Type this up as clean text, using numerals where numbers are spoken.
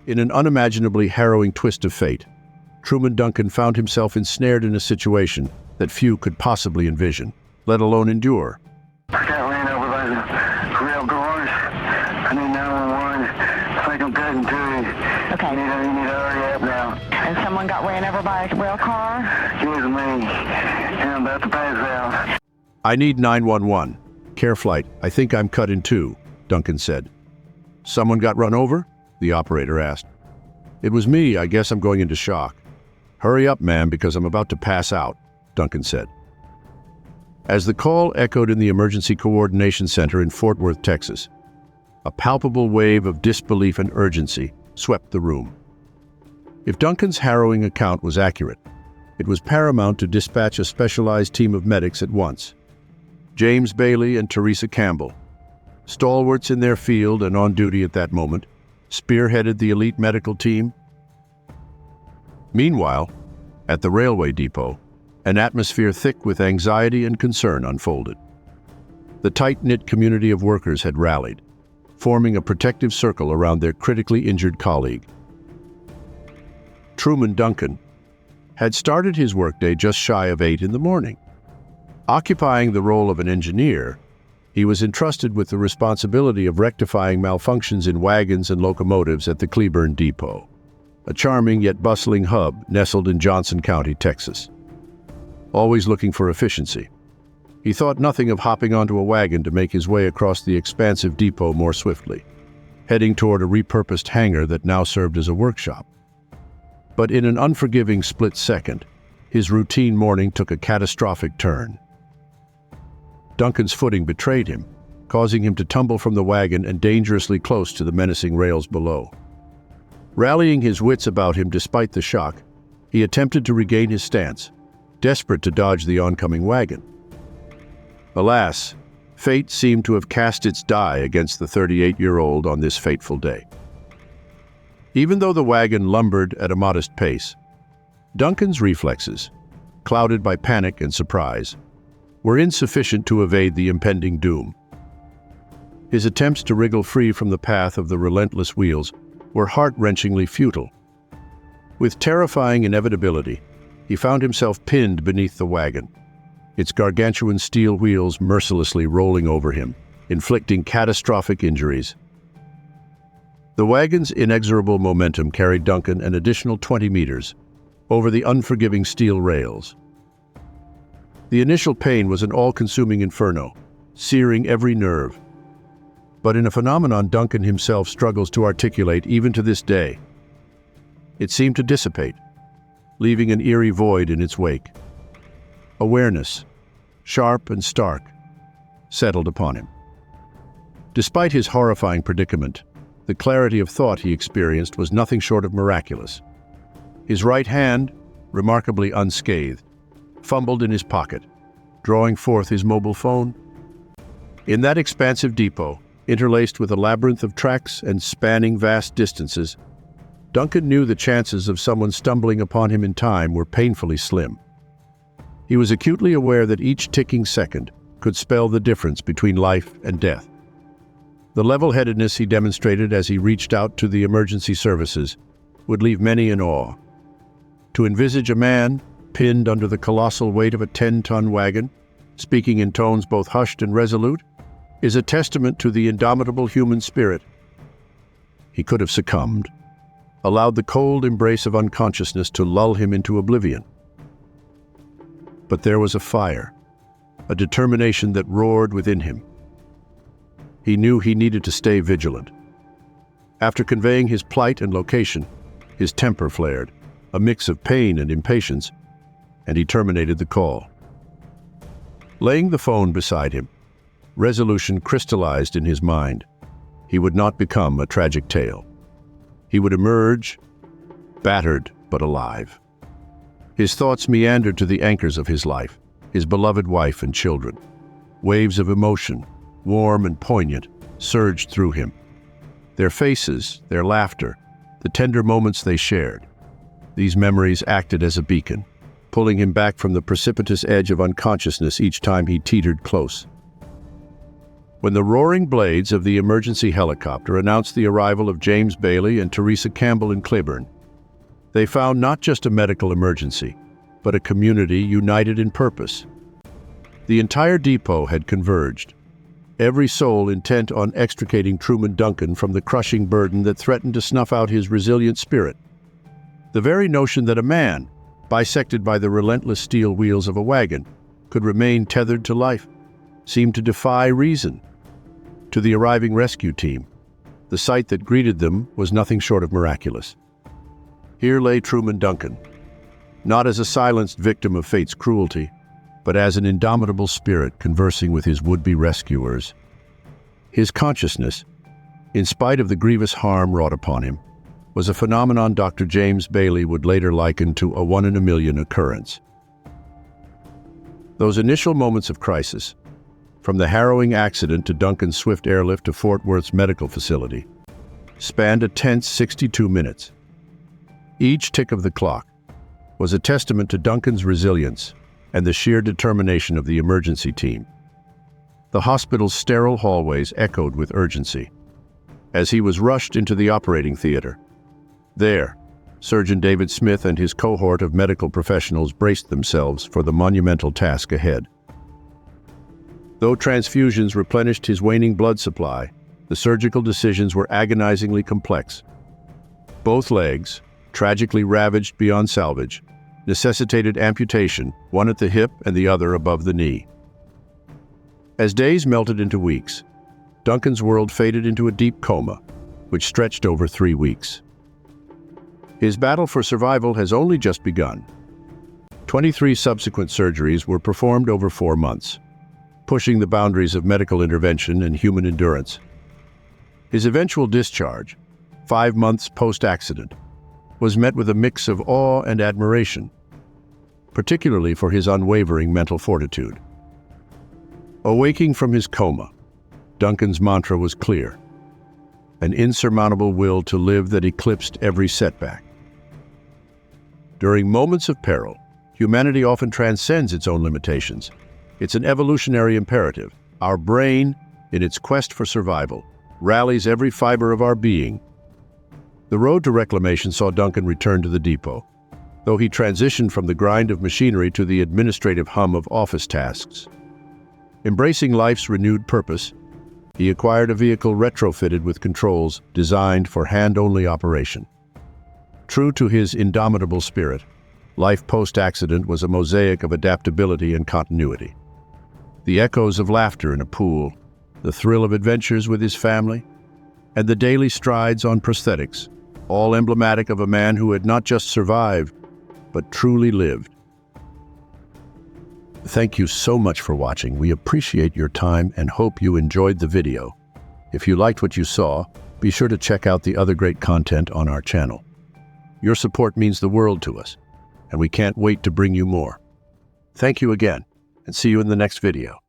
In an unimaginably harrowing twist of fate, Truman Duncan found himself ensnared in a situation that few could possibly envision, let alone endure. I got ran over by the rail cars. I need 911. I think I'm cutting too. Okay. You need to hurry up now. And someone got ran over by a rail car? It was me. And I'm about to pass out. I need 911. Care flight, I think I'm cut in two, Duncan said. Someone got run over? The operator asked. It was me. I guess I'm going into shock. Hurry up, ma'am, because I'm about to pass out, Duncan said. As the call echoed in the Emergency Coordination Center in Fort Worth, Texas, a palpable wave of disbelief and urgency swept the room. If Duncan's harrowing account was accurate, it was paramount to dispatch a specialized team of medics at once. James Bailey and Teresa Campbell, stalwarts in their field and on duty at that moment, spearheaded the elite medical team. Meanwhile, at the railway depot, an atmosphere thick with anxiety and concern unfolded. The tight-knit community of workers had rallied, forming a protective circle around their critically injured colleague. Truman Duncan had started his workday just shy of 8 in the morning. Occupying the role of an engineer, he was entrusted with the responsibility of rectifying malfunctions in wagons and locomotives at the Cleburne depot, a charming yet bustling hub nestled in Johnson County, Texas. Always looking for efficiency, he thought nothing of hopping onto a wagon to make his way across the expansive depot more swiftly, heading toward a repurposed hangar that now served as a workshop. But in an unforgiving split second, his routine morning took a catastrophic turn. Duncan's footing betrayed him, causing him to tumble from the wagon and dangerously close to the menacing rails below. Rallying his wits about him despite the shock, he attempted to regain his stance, desperate to dodge the oncoming wagon. Alas, fate seemed to have cast its die against the 38-year-old on this fateful day. Even though the wagon lumbered at a modest pace, Duncan's reflexes, clouded by panic and surprise, were insufficient to evade the impending doom. His attempts to wriggle free from the path of the relentless wheels were heart-wrenchingly futile. With terrifying inevitability, he found himself pinned beneath the wagon, its gargantuan steel wheels mercilessly rolling over him, inflicting catastrophic injuries. The wagon's inexorable momentum carried Duncan an additional 20 meters over the unforgiving steel rails. The initial pain was an all-consuming inferno, searing every nerve. But in a phenomenon Duncan himself struggles to articulate even to this day, it seemed to dissipate, leaving an eerie void in its wake. Awareness, sharp and stark, settled upon him. Despite his horrifying predicament, the clarity of thought he experienced was nothing short of miraculous. His right hand, remarkably unscathed, fumbled in his pocket, drawing forth his mobile phone. In that expansive depot, interlaced with a labyrinth of tracks and spanning vast distances, Duncan knew the chances of someone stumbling upon him in time were painfully slim. He was acutely aware that each ticking second could spell the difference between life and death. The level-headedness he demonstrated as he reached out to the emergency services would leave many in awe. To envisage a man pinned under the colossal weight of a 10-ton wagon, speaking in tones both hushed and resolute, is a testament to the indomitable human spirit. He could have succumbed, allowed the cold embrace of unconsciousness to lull him into oblivion. But there was a fire, a determination that roared within him. He knew he needed to stay vigilant. After conveying his plight and location, his temper flared, a mix of pain and impatience, and he terminated the call. Laying the phone beside him, resolution crystallized in his mind. He would not become a tragic tale. He would emerge, battered but alive. His thoughts meandered to the anchors of his life, his beloved wife and children. Waves of emotion, warm and poignant, surged through him. Their faces, their laughter, the tender moments they shared. These memories acted as a beacon, pulling him back from the precipitous edge of unconsciousness each time he teetered close. When the roaring blades of the emergency helicopter announced the arrival of James Bailey and Teresa Campbell in Cleburne, they found not just a medical emergency, but a community united in purpose. The entire depot had converged, every soul intent on extricating Truman Duncan from the crushing burden that threatened to snuff out his resilient spirit. The very notion that a man, bisected by the relentless steel wheels of a wagon, could remain tethered to life seemed to defy reason. To the arriving rescue team, the sight that greeted them was nothing short of miraculous. Here lay Truman Duncan, not as a silenced victim of fate's cruelty, but as an indomitable spirit conversing with his would-be rescuers. His consciousness, in spite of the grievous harm wrought upon him, was a phenomenon Dr. James Bailey would later liken to a one-in-a-million occurrence. Those initial moments of crisis, from the harrowing accident to Duncan's swift airlift to Fort Worth's medical facility, spanned a tense 62 minutes. Each tick of the clock was a testament to Duncan's resilience and the sheer determination of the emergency team. The hospital's sterile hallways echoed with urgency as he was rushed into the operating theater. There, Surgeon David Smith and his cohort of medical professionals braced themselves for the monumental task ahead. Though transfusions replenished his waning blood supply, the surgical decisions were agonizingly complex. Both legs, tragically ravaged beyond salvage, necessitated amputation, one at the hip and the other above the knee. As days melted into weeks, Duncan's world faded into a deep coma, which stretched over 3 weeks. His battle for survival has only just begun. 23 subsequent surgeries were performed over 4 months, pushing the boundaries of medical intervention and human endurance. His eventual discharge, 5 months post-accident, was met with a mix of awe and admiration, particularly for his unwavering mental fortitude. Awaking from his coma, Duncan's mantra was clear: an insurmountable will to live that eclipsed every setback. During moments of peril, humanity often transcends its own limitations. It's an evolutionary imperative. Our brain, in its quest for survival, rallies every fiber of our being. The road to reclamation saw Duncan return to the depot, though he transitioned from the grind of machinery to the administrative hum of office tasks. Embracing life's renewed purpose, he acquired a vehicle retrofitted with controls designed for hand-only operation. True to his indomitable spirit, life post-accident was a mosaic of adaptability and continuity. The echoes of laughter in a pool, the thrill of adventures with his family, and the daily strides on prosthetics, all emblematic of a man who had not just survived, but truly lived. Thank you so much for watching. We appreciate your time and hope you enjoyed the video. If you liked what you saw, be sure to check out the other great content on our channel. Your support means the world to us, and we can't wait to bring you more. Thank you again, and see you in the next video.